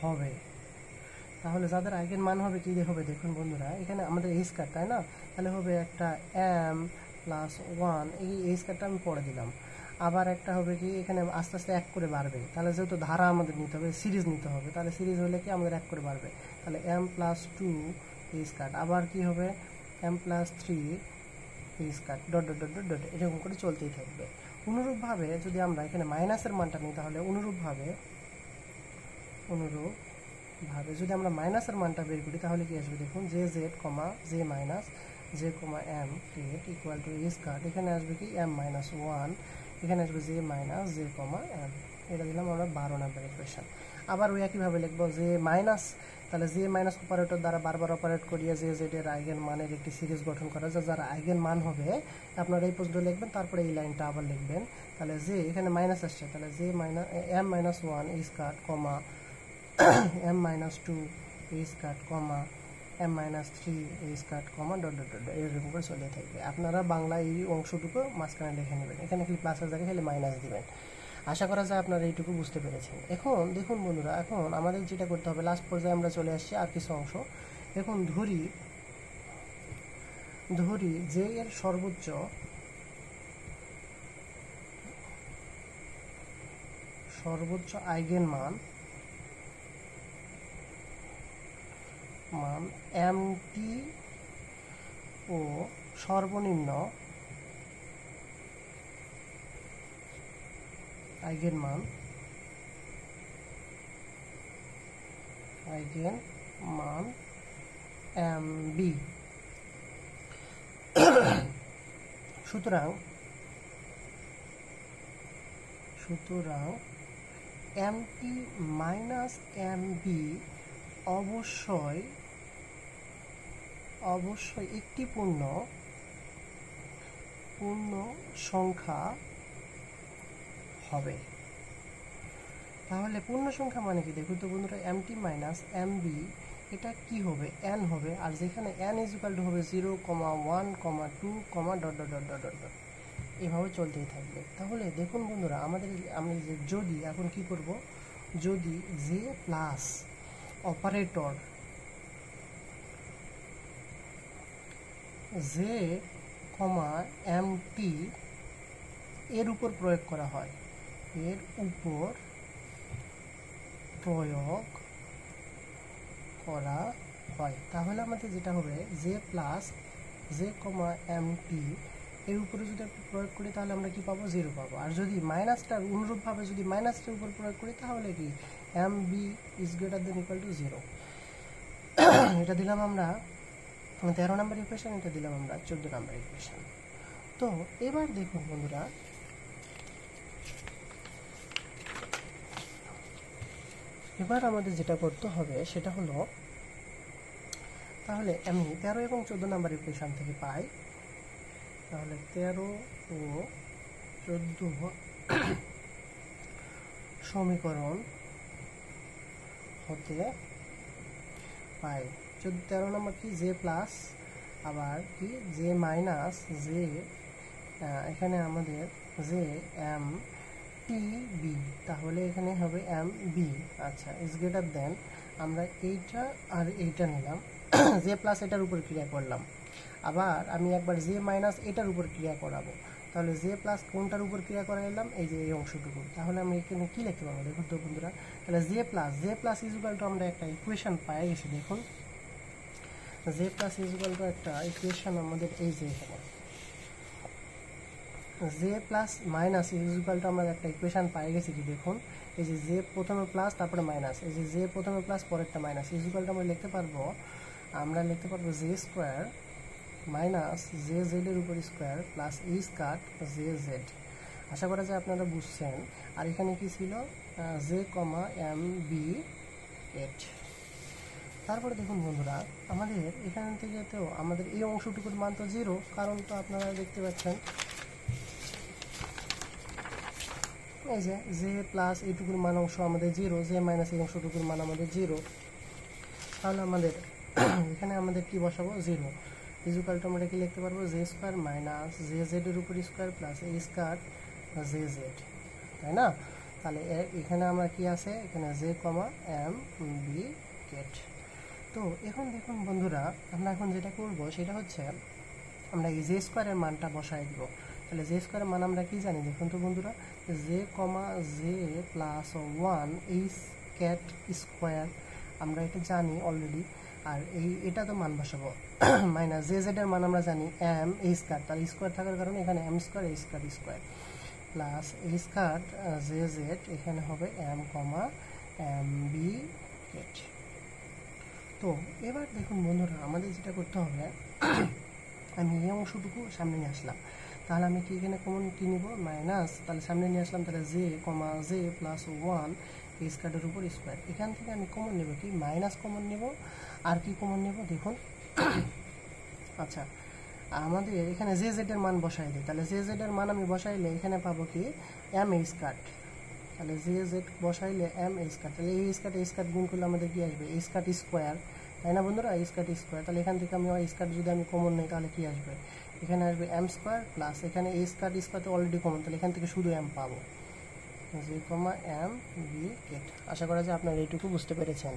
হবে। তাহলে যাদের আইগেন মান হবে কি হবে দেখুন বন্ধুরা, এখানে আমাদের এই স্কয়ার, তাই না? তাহলে হবে একটা m+1, এই স্কয়ারটা আমি পড়ে দিলাম। আবার একটা হবে কি, এখানে আস্তে আস্তে 1 করে বাড়বে, তাহলে যেহেতু ধারা আমাদের নিতে হবে, সিরিজ নিতে হবে, তাহলে সিরিজ হলে কি আমাদের 1 করে বাড়বে, তাহলে m+2 এই স্কয়ার। আবার কি হবে m+3 এই square, dot dot dot dot, এরকম করে চলতেই থাকবে। অনুরূপভাবে যদি আমরা এখানে মাইনাসের মানটা নিই, তাহলে অনুরূপভাবে যদি আমরা মাইনাসের মানটা বের করি, তাহলে কি আসবে দেখুন, J Z comma J minus J comma M ক্রিয়েট ইকুয়াল টু এই স্কয়ার। এখানে আসবে কি m-1, এখানে আসবে J minus J comma M. এটা দিলাম আমরা 12 নাম্বার ইকুয়েশন। আবার ওই একইভাবে লিখবো জে মাইনাস, তাহলে জে মাইনাস অপারেটর দ্বারা বারবার অপারেট করিয়ে জে জেড এর আইগেন মানের একটি সিরিজ গঠন করা যায়, যার আইগেন মান হবে, আপনারা এই পর্যন্ত লিখবেন, তারপরে এই লাইনটা আবার লিখবেন। তাহলে জে এখানে মাইনাস আসছে, তাহলে জে m-1 এই স্কয়ার কমা m-2 এই স্কয়ার কমা m-3 এই স্কয়ার কমা ডট ডট ডট, এরকম করে চলে থাকবে। আপনারা বাংলা এই অংশটুকু মাঝখানে লিখে নেবেন, এখানে খালি প্লাসের জায়গায় খালি মাইনাস দিবেন। আশা করা যায় আপনারা এইটুকু বুঝতে পেরেছেন। এখন দেখুন বন্ধুরা, এখন আমাদের যেটা করতে হবে, লাস্ট পর্যায়ে আমরা চলে আসছি আর কিছু অংশ। এখন ধরি যে এর সর্বোচ্চ আইগেন মান mt ও সর্বনিম্ন আইগেন মান mb। সুতরাং mt মাইনাস mb অবশ্যই একটি পূর্ণ সংখ্যা হবে। তাহলে পূর্ণ সংখ্যা মানে কি দেখুন তো বন্ধুরা, mt মাইনাস mb এটা কি হবে, n হবে, আর যেখানে n ইকুয়াল টু হবে 0, 1, 2, dot dot dot dot dot, এভাবে চলতেই থাকবে। তাহলে দেখুন বন্ধুরা, আমরা যদি এখন কি করব, যদি জে প্লাস অপারেটর জে কমা mt এর উপর প্রয়োগ করা হয়, তাহলে আমাদের যেটা হবে জে প্লাস জে কমা mt এর উপরে যদি আমরা প্রয়োগ করি, তাহলে আমরা কি পাবো, 0 পাবো। আর যদি মাইনাসটার অনুরূপভাবে যদি মাইনাসটার উপর প্রয়োগ করি, তাহলে কি mb is greater than equal to 0। এটা দিলাম আমরা 13 নাম্বার ইকুয়েশন, এটা দিলাম আমরা 14 নাম্বার ইকুয়েশন। তো এবার দেখুন বন্ধুরা, এবার আমাদের যেটা করতে হবে সেটা হলো, তাহলে আমি 13 এবং 14 নাম্বার ইকুয়েশন থেকে পাই, তাহলে 13 ও 14 সমীকরণ হতে পাই। 13 নম্বর কি, জে প্লাস, আবার কি জে মাইনাস জে, এখানে আমাদের জে এম টি বি, তাহলে এখানে হবে এম বি। আচ্ছা, ইজ গ্রেটার দেন, আমরা এইটা আর এইটা নিলাম, জে প্লাস এটার উপর ক্রিয়া করলাম, আবার আমি একবার জে মাইনাস এটার উপর ক্রিয়া করাবো, তাহলে জে প্লাস কোনটার উপর ক্রিয়া করাইলাম, এই যে এই অংশটুকু। তাহলে আমি এখানে কি লিখতে পারবো দেখুন তো বন্ধুরা, তাহলে জে প্লাস ইজুকাল টু আমরা একটা ইকুয়েশন পাই গেছি। দেখুন জে প্লাস ইজুকাল টু একটা ইকুয়েশন আমাদের এই যে এখানে J plus minus equal to আমরা একটা ইকুয়েশন পাই গেছি কি, দেখুন এই যে জে প্রথমে প্লাস তারপরে মাইনাস, এই যে জে প্রথমে প্লাস পরেরটা মাইনাস, ইজুকাল টু আমরা লিখতে পারবো J square minus J Z এর উপর square plus E স্কাট J Z. আশা করা যায় আপনারা বুঝছেন। আর এখানে কি ছিল, J comma M B eight. তারপরে দেখুন বন্ধুরা, আমাদের এখান থেকে তো আমাদের এই অংশটুকুর মান তো 0, কারণ তো আপনারা দেখতে পাচ্ছেন এই যে জে প্লাস এইটুকুর মান অংশ আমাদের 0, জে মাইনাস এই অংশটুকুর মান আমাদের 0। তাহলে আমাদের এখানে আমাদের কি বসাবো, 0 ইজুকাল টু আমরা কি লিখতে পারবো, J square minus J Z এর উপর square plus A square J Z, তাই না? তাহলে এখানে আমরা কি আছে, এখানে জে কমা এম বি গেট। তো এখন দেখুন বন্ধুরা, আমরা এখন যেটা করব সেটা হচ্ছে আমরা এই জে স্কোয়ারের মানটা বসাই দিব। তাহলে জে স্কোয়ারের মান আমরা কি জানি দেখুন তো বন্ধুরা, জে কমা জে প্লাস 1 এই ক্যাট স্কোয়ার, আমরা এটা জানি অলরেডি। আর এটা তো মান বসাবো মাইনাস জে জেড এর মান আমরা জানি এম এ স্কোয়ার, তার স্কোয়ার থাকার কারণে এখানে M square A square square plus A square J Z, এখানে হবে এম কমা এম বি গেট। তো এবার দেখুন বন্ধুরা, আমাদের যেটা করতে হবে আমি এই অংশটুকু সামনে নিয়ে আসলাম। তাহলে আমি কি এখানে কমন কি নিব, মাইনাস, তাহলে সামনে নিয়ে আসলাম, তাহলে জে কমা জে প্লাস 1 এই স্কোয়ারের উপর স্কোয়ার। এখান থেকে আমি কমন নেব কি, মাইনাস কমন নেব। আর কি কমন নেব দেখুন, আচ্ছা আমাদের এখানে জে জেড এর মান বসাই দিই। তাহলে জে জেড এর মান আমি বসাইলে এখানে পাবো কি এম এ স্কোয়ার, তাহলে J Z বসাইলে M A square, তাহলে এই স্কোয়ার গুণ করলে আমাদের কি আসবে, এই স্কোয়ার স্কোয়ার, তাই না বন্ধুরা, এই স্কোয়ার। তাহলে এখান থেকে আমি এই স্কোয়ার যদি আমি কমন নিই তাহলে কি আসবে, এখানে আসবে এম স্কোয়ার প্লাস এখানে এই স্কোয়ার তো অলরেডি কমন, তাহলে এখান থেকে শুধু এম পাবো, J comma M B gate. আশা করা যায় আপনারা এইটুকু বুঝতে পেরেছেন।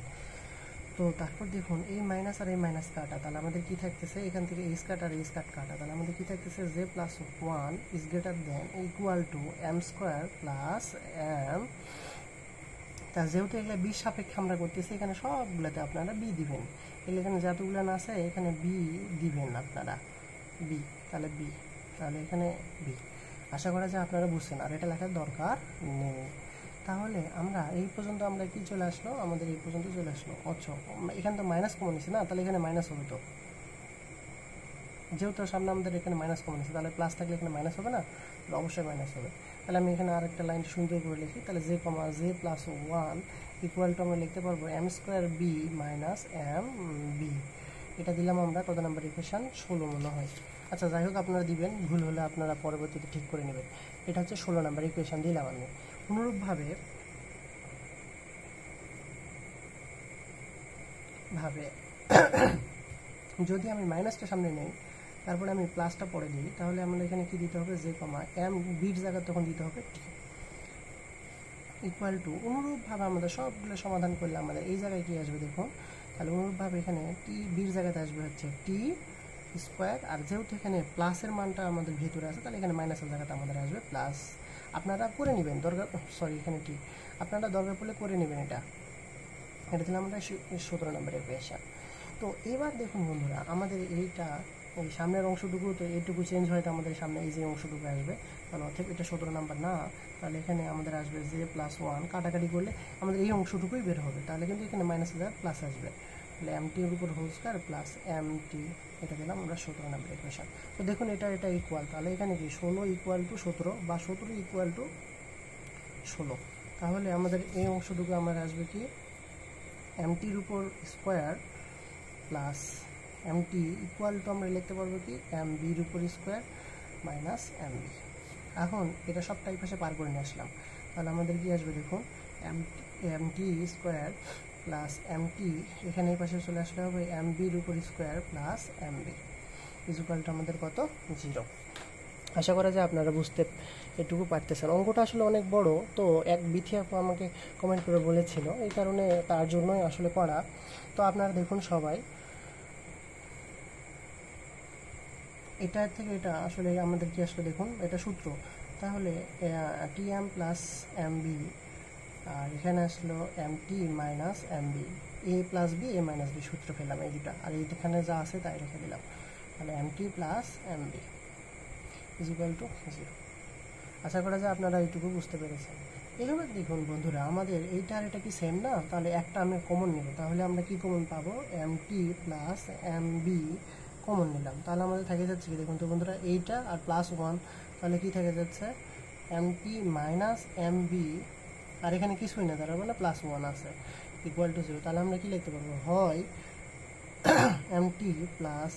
তো তারপর দেখুন এই মাইনাস আর এই মাইনাস কাটা, তাহলে আমাদের কি থাকতেছে, এখান থেকে এই স্কোয়ার আর এই স্কোয়ার কাটা, তাহলে আমাদের কি থাকতেছে, J plus 1 is greater than equal to M square plus M. তা যেহেতু এগুলো বি সাপেক্ষে আমরা করতেছি, এখানে সবগুলোতে আপনারা বি দিবেন, এখানে যতগুলো না আছে এখানে বি দিবেন আপনারা, বি, তাহলে বি, তাহলে এখানে বি। আশা করা যায় আপনারা বুঝছেন, আর এটা লেখার দরকার নেই। তাহলে আমরা এই পর্যন্ত আমরা কি চলে আসলো, আমাদের এই পর্যন্ত চলে আসলো। আচ্ছা এখানে তো মাইনাস কমন নিচ্ছে না, তাহলে এখানে মাইনাস হবে, তো যেহেতু সামনে আমাদের এখানে মাইনাস কমন নিচ্ছে, তাহলে প্লাস থাকলে এখানে মাইনাস হবে না, অবশ্যই মাইনাস হবে। তাহলে আমি এখানে আরেকটা লাইন সুন্দর করে লিখি, তাহলে J comma J plus 1 equal to আমরা লিখতে পারবো M square B minus M B. এটা দিলাম আমরা কত নাম্বার ইকুয়েশন, 16 মনে হয়। আচ্ছা যাই হোক, আপনারা দিবেন, ভুল হলে আপনারা পরবর্তীতে ঠিক করে নেবেন। এটা হচ্ছে 16 নাম্বার ইকুয়েশন দিলাম আমি। অনুরূপভাবে যদি আমি মাইনাসটা সামনে নেই, তারপরে আমি প্লাসটা পরে দিই, তাহলে আমরা এখানে কি দিতে হবে, জে কমা এম বির জায়গা তখন দিতে হবে টি ইকুয়াল টু। অনুরূপভাবে আমাদের সবগুলো সমাধান করলে আমাদের এই জায়গায় কি আসবে দেখুন, তাহলে অনুরূপভাবে এখানে টি বির জায়গাতে আসবে হচ্ছে টি স্কোয়ার, আর যেহেতু এখানে প্লাসের মানটা আমাদের ভেতরে আছে, তাহলে এখানে মাইনাসের জায়গাতে আমাদের আসবে প্লাস। আপনারা করে নেবেন দরকার, সরি এখানে টি, আপনারা দরকার পড়লে করে নেবেন। এটা দিলাম আমরা 17 নম্বরের ইকুয়েশন। তো এবার দেখুন বন্ধুরা, আমাদের এইটা এই সামনের অংশটুকু তো এইটুকু চেঞ্জ হয়, তো আমাদের সামনে এই যে অংশটুকু আসবে, কারণ অর্থাৎ এটা 17 নাম্বার না, তাহলে এখানে আমাদের আসবে জে প্লাস 1, কাটাকাটি করলে আমাদের এই অংশটুকুই বের হবে, তাহলে কিন্তু এখানে মাইনাস হাজার প্লাস আসবে, তাহলে এম টির উপর whole square plus M T, এটা দিলাম আমরা 17 নাম্বার ইকুয়েশন। তো দেখুন এটা ইকুয়াল, তাহলে এখানে কি 16 ইকুয়াল টু 17 বা 17 ইকুয়াল টু 16, তাহলে আমাদের এই অংশটুকু আমার আসবে কি এম টির উপর square plus M T equal to আমরা লিখতে পারবো কি এম বির উপর স্কোয়ার মাইনাস এম বি। এখন এটা সবটাই পাশে পার করে নিয়ে আসলাম, তাহলে আমাদের কি আসবে দেখুন, M T square plus M T, এখানে এই পাশে চলে আসলে হবে এম বির উপর square plus M B equal to আমাদের কত, 0। আশা করা যায় আপনারা বুঝতে এটুকু পারতেছেন। অঙ্কটা আসলে অনেক বড়, তো এক বিথি আপু আমাকে কমেন্ট করে বলেছিল, এই কারণে তার জন্যই আসলে করা। তো আপনারা দেখুন সবাই, এটা থেকে এটা আসলে আমাদের কি আসলে দেখুন এটা সূত্র, তাহলে T M plus M B, আর এখানে আসলো M T minus M B, A plus B A minus B সূত্র পেলাম এই দুটা, আর এইখানে যা আছে তাই রেখে দিলাম। তাহলে M T plus M B is equal to 0। আশা করা যায় আপনারা এইটুকু বুঝতে পেরেছেন। এভাবে দেখুন বন্ধুরা, আমাদের এইটা আর এটা কি সেম না, তাহলে একটা আমি কমন নেব, তাহলে আমরা কি কমন পাবো, M T plus M B common নিলাম, তাহলে আমাদের থেকে যাচ্ছে কি দেখুন তো বন্ধুরা, এইটা আর প্লাস 1, তাহলে কি থেকে যাচ্ছে M T minus M B, আর এখানে কিছুই না, তার মানে প্লাস 1 আছে, ইকুয়াল টু 0। তাহলে আমরা কি লিখতে পারবো, হয় M T plus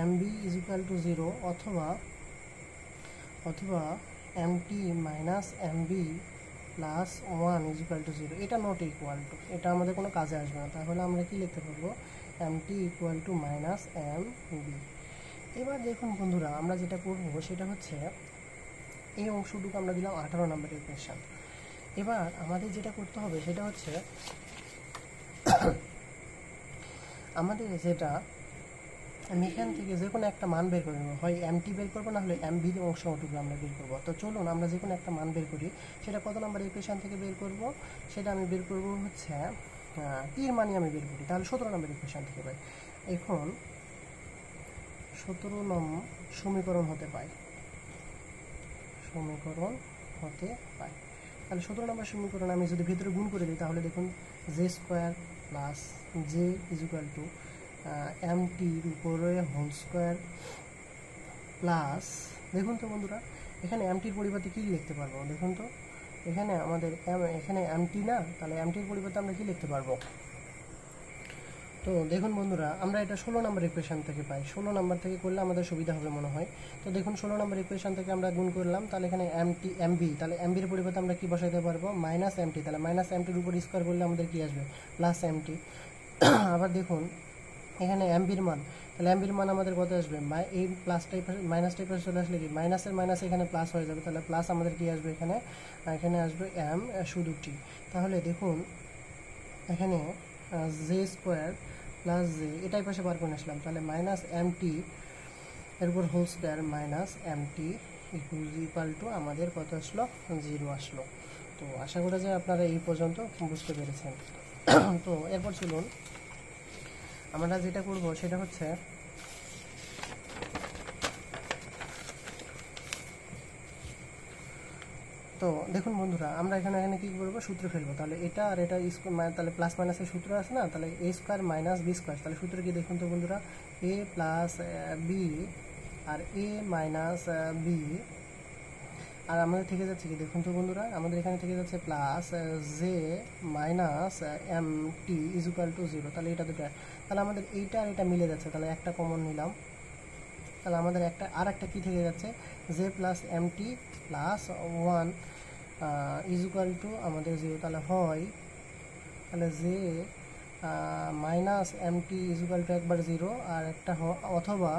M B is equal to 0, অথবা M T minus M B plus 1 is equal to 0। এটা নট ইকুয়াল টু, এটা আমাদের কোনো কাজে আসবে না, তাহলে আমরা কি লিখতে পারবো, M T equal to minus M B. এবার দেখুন বন্ধুরা, আমরা যেটা করবো সেটা হচ্ছে এই অংশটুকু আমরা দিলাম 18 নম্বরের ইকুয়েশন। এবার আমাদের যেটা করতে হবে সেটা হচ্ছে আমাদের যেটা আমি এখান থেকে যে কোনো একটা মান বের করে নেবো, হয় এম টি বের করবো, না হলে এম বির অংশটুকু আমরা বের করবো। তো চলুন আমরা যে কোনো একটা মান বের করি, সেটা কত নম্বর ইকুয়েশন থেকে বের করব, সেটা আমি বের করবো হচ্ছে টির মানই আমি বের করি, তাহলে 17 নম্বর ইকুয়েশন থেকে পাই। এখন 17 নম্বর সমীকরণ হতে পাই, তাহলে 17 নম্বর সমীকরণ আমি যদি ভিতরে গুণ করে দিই, তাহলে দেখুন J square plus J is equal to M টির উপরে হোল স্কোয়ার প্লাস, দেখুন তো বন্ধুরা এখানে এম টির পরিবর্তে কী লিখতে পারবো, দেখুন তো এখানে আমাদের এখানে এম টি না, তাহলে এম টির পরিবর্তে আমরা কী লিখতে পারবো। তো দেখুন বন্ধুরা, আমরা এটা 16 নম্বর ইকুয়েশন থেকে পাই, 16 নম্বর থেকে করলে আমাদের সুবিধা হবে মনে হয়। তো দেখুন 16 নম্বর ইকুয়েশন থেকে আমরা গুণ করলাম, তাহলে এখানে এম টি এম বি, তাহলে এম বির পরিবর্তে আমরা কী বসাইতে পারবো, মাইনাস এম টি, তাহলে মাইনাস এম টির উপর স্কোয়ার করলে আমাদের কী আসবে, প্লাস এম টি। আবার দেখুন এখানে এম বির মান, তাহলে এম বির মান আমাদের কত আসবে, এই প্লাস টাইপের মাইনাস টাইপের চলে আসলে কি মাইনাসের মাইনাস এখানে প্লাস হয়ে যাবে, তাহলে প্লাস আমাদের কী আসবে এখানে, এখানে আসবে এম শুধু টি। তাহলে দেখুন এখানে জে স্কোয়ার প্লাস জে, এটাই পাশে বার করে আসলাম, তাহলে মাইনাস এম টি এর উপর whole square minus M T equal to আমাদের কত আসলো, 0 আসলো। তো আশা করা যায় আপনারা এই পর্যন্ত বুঝতে পেরেছেন। তো এরপর চলুন আমরা যেটা করব সেটা হচ্ছে তো দেখুন বন্ধুরা, আমরা এখানে কী করবো, সূত্র ফেলবো, তাহলে এটা আর এটা তাহলে প্লাস মাইনাসের সূত্র আছে না, তাহলে এ স্কোয়ার মাইনাস বি স্কোয়ার, তাহলে সূত্র কি দেখুন তো বন্ধুরা, এ প্লাস বি আর এ মাইনাস বি, আর আমাদের থেকে যাচ্ছে কি দেখুন তো বন্ধুরা, আমাদের এখানে থেকে যাচ্ছে plus J minus M T is equal to 0, তাহলে এটা দুটো, তাহলে আমাদের এইটা আর এটা মিলে যাচ্ছে, তাহলে একটা কমন নিলাম, তাহলে আমাদের একটা কী থেকে যাচ্ছে, J plus M T plus 1 is equal to আমাদের 0, তাহলে হয় তাহলে J minus M T is equal to একবার 0, আর একটা অথবা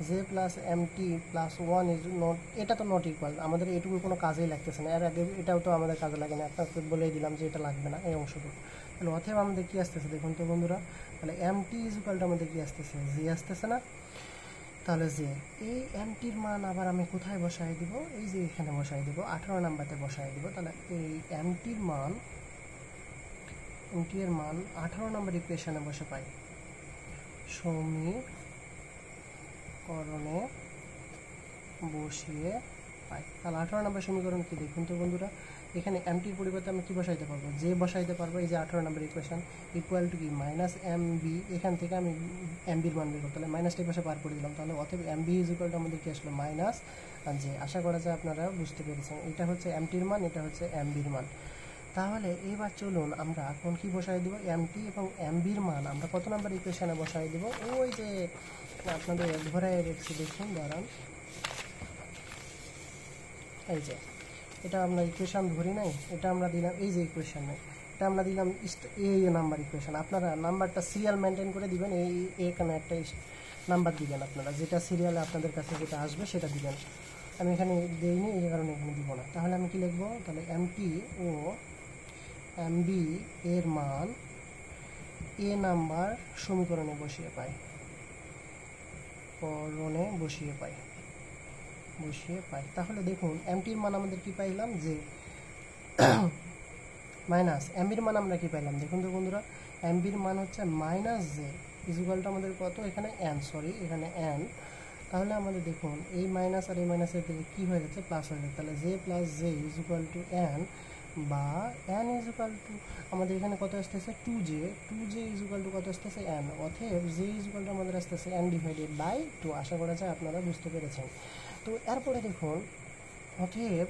J plus M T plus 1 is not, এটা তো নট ইকুয়াল, আমাদের এটুকু কোনো কাজেই লাগতেছে না, এর আগে এটাও তো আমাদের কাজে লাগে না, আপনাকে বলেই দিলাম যে এটা লাগবে না এই অংশটুকু। তাহলে অথবা আমাদের কী আসতেছে দেখুন তো বন্ধুরা, তাহলে M T is equal to আমাদের কী আসতেছে, জে আসতেছে না, তাহলে যে এই এম টির মান আবার আমি কোথায় বসাই দিব, এই যে এখানে বসাই দিব, 18 নাম্বারতে বসাই দিব, তাহলে এই এম টির মান 18 নম্বর ইকুয়েশনে বসে পাই, সমীকরণে বসিয়ে পাই। তাহলে 18 নম্বর সমীকরণ কি দেখুন তো বন্ধুরা, এখানে এম টির পরিবর্তে আমি কি বসাইতে পারবো, যে বসাইতে পারবো, এই যে 18 নম্বর ইকুয়েশন ইকুয়াল টু কি মাইনাস এম বি, এখান থেকে আমি এম বির মান বের করতে, তাহলে মাইনাসটি পাশে পার করে দিলাম, তাহলে অতএব M B is equal to আমাদের কি আসলো, মাইনাস যে, আশা করা যায় আপনারা বুঝতে পেরেছেন, এটা হচ্ছে এম টির মান, এটা হচ্ছে এম বির মান। তাহলে এবার চলুন আমরা এখন কি বসাই দিব, এম টি এবং এম বির মান আমরা কত নম্বর ইকুয়েশনে বসাই দিব, ওই যে আপনাদের ধরে রেখেছি দেখুন, দাঁড়ান, এই যে এটা আমরা ইকুয়েশন ধরি নাই, এটা আমরা দিলাম এই যে ইকুয়েশন নাই, এটা আমরা দিলাম এই নাম্বার ইকুয়েশন, আপনারা নাম্বারটা সিরিয়াল মেনটেন করে দিবেন, এখানে একটা নাম্বার দিবেন, আপনারা যেটা সিরিয়ালে আপনাদের কাছে যেটা আসবে সেটা দিবেন, আমি এখানে দিইনি এই কারণে এখানে দিব না। তাহলে আমি কি লিখবো, তাহলে এম টি ও এম বি এর মান এ নাম্বার সমীকরণে বসিয়ে পাই, বসিয়ে পাই। তাহলে দেখুন এমটির মান আমাদের কি পাইলাম, যে মাইনাস এমবির মান আমরা কি পাইলাম, দেখুন তো বন্ধুরা, এমবির মান হচ্ছে মাইনাস জে ইজুকালটা আমাদের কত, এখানে এন, সরি এখানে এন। তাহলে আমাদের দেখুন এই মাইনাস আর এই মাইনাসের দিকে কী হয়ে যাচ্ছে, প্লাস হয়ে যাচ্ছে। তাহলে J plus J equal to N, বা এন ইজুকাল টু আমাদের এখানে কত আসতেছে 2j ইজুকাল টু কত আসতেছে এন। অতএব জে ইজুকাল টু আমাদের আসতেছে এন ডিভাইডেড বাই 2। আশা করা যায় আপনারা বুঝতে পেরেছেন। তো এরপরে দেখুন, অতএব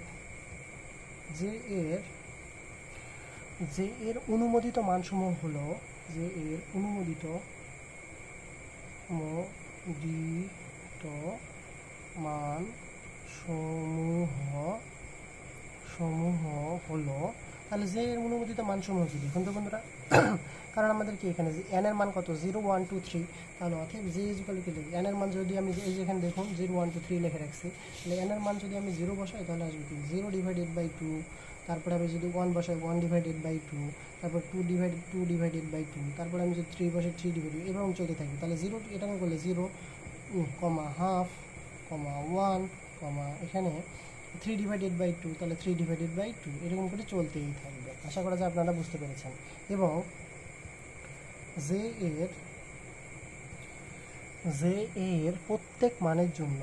যে এর অনুমোদিত মানসমূহ হলো, যে এর অনুমোদিত মান সমূহ হলো, তাহলে যে এর অনুমোদিত মানসমূহ কি, দেখুন তো বন্ধুরা, কারণ আমাদের কি এখানে এন এর মান কত 0 1 2 3, তাহলে অতএব জে ইজুকাল টু এন এর মান যদি আমি এই যে এখানে দেখুন 0 1 2 3 লিখে রাখছি, তাহলে এন এর মান যদি আমি 0 বসাই তাহলে আসবে কি 0 ডিভাইডেড বাই 2, তারপরে আমি যদি 1 বসাই 1 ডিভাইডেড বাই 2, তারপর 2 ডিভাইডেড বাই 2, তারপরে আমি যদি 3 বসাই 3 ডিভাইডেড, এরকম চলতে থাকি। তাহলে 0 এটাকে করলে 0, হাফ, 1, এখানে 3 ডিভাইডেড বাই 2, তাহলে 3 ডিভাইডেড বাই 2, এরকম করে চলতেই থাকবে। আশা করা যায় আপনারা বুঝতে পেরেছেন। এবং জে এর প্রত্যেক মানের জন্য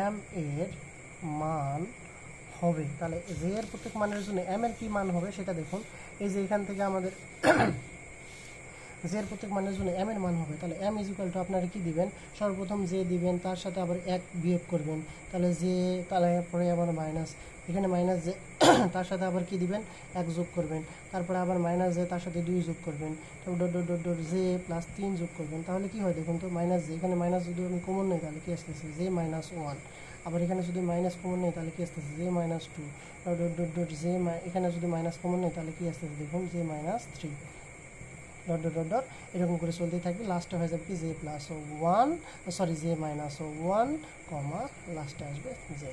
এম এর মান হবে, তাহলে জে এর প্রত্যেক মানের জন্য এম এর কি মান হবে সেটা দেখুন। এই যে এখান থেকে আমাদের জে এর প্রত্যেক মানের জন্য এম এর মান হবে, তাহলে এম ইজুকাল টু আপনারা কি দিবেন, সর্বপ্রথম জে দিবেন, তার সাথে আবার 1 বিয়োগ করবেন, তাহলে জে, তাহলে পরে আবার মাইনাস, এখানে মাইনাস জে, তার সাথে আবার কি দিবেন 1 যোগ করবেন, তারপরে আবার মাইনাস জে, তার সাথে 2 যোগ করবেন, তারপর dot dot dot dot J plus 3 যোগ করবেন। তাহলে কি হয় দেখুন তো, মাইনাস জে, এখানে মাইনাস যদি আমি কমন নেই তাহলে কি আসতেছে জে মাইনাস 1, আবার এখানে যদি মাইনাস কমন নেই তাহলে কি আসতেছে J minus 2, dot dot dot dot J, এখানে যদি মাইনাস কমন নেই তাহলে কি আসতেছে দেখুন J minus 3, dot dot dot dot এরকম করে চলতেই থাকবে। লাস্টে হয়ে যাবে কি J plus 1, sorry J minus 1, লাস্টে আসবে জে।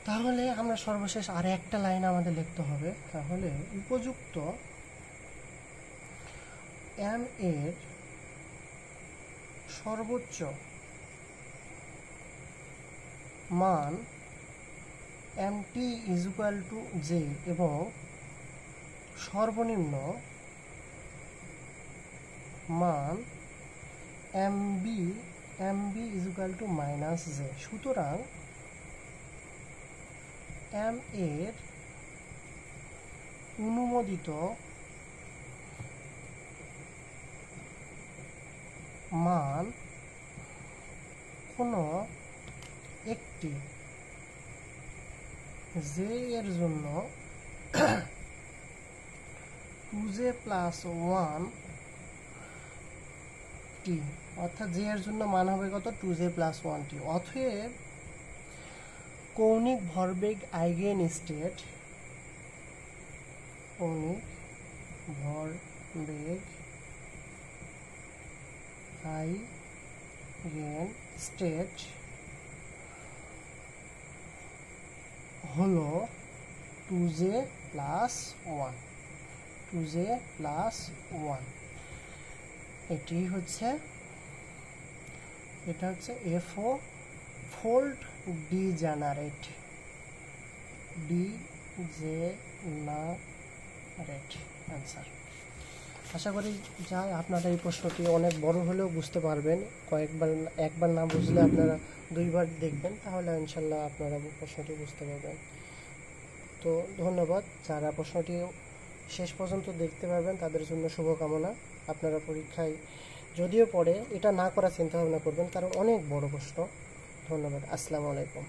তাহলে আমরা সর্বশেষ আর একটা লাইন আমাদের লিখতে হবে। তাহলে উপযুক্ত এম এর সর্বোচ্চ মান এমটি ইজুকাল টু জে এবং সর্বনিম্ন মান M B equal to minus J. সুতরাং এম এর অনুমোদিত মান কোনো একটি জে এর জন্য 2j প্লাস 1 টি, অর্থাৎ জে এর জন্য মান হবে কত 2j প্লাস 1 টি। অতএব কৌণিক ভরবেগ আইগেন স্টেট হলো 2j প্লাস 1, এটা হচ্ছে এফও ফোল্ড ডিজেনারেট অ্যান্সার। আশা করি যাই আপনারা এই প্রশ্নটি অনেক বড় হলেও বুঝতে পারবেন, একবার না বুঝলে আপনারা 2বার দেখবেন, তাহলে ইনশাল্লাহ আপনারা প্রশ্নটি বুঝতে পারবেন। তো ধন্যবাদ, যারা প্রশ্নটি শেষ পর্যন্ত দেখতে পারবেন তাদের জন্য শুভকামনা। আপনারা পরীক্ষায় যদিও পড়ে এটা না করার চিন্তা ভাবনা করবেন, কারণ অনেক বড় প্রশ্ন। ধন্যবাদ, আসসালামু আলাইকুম।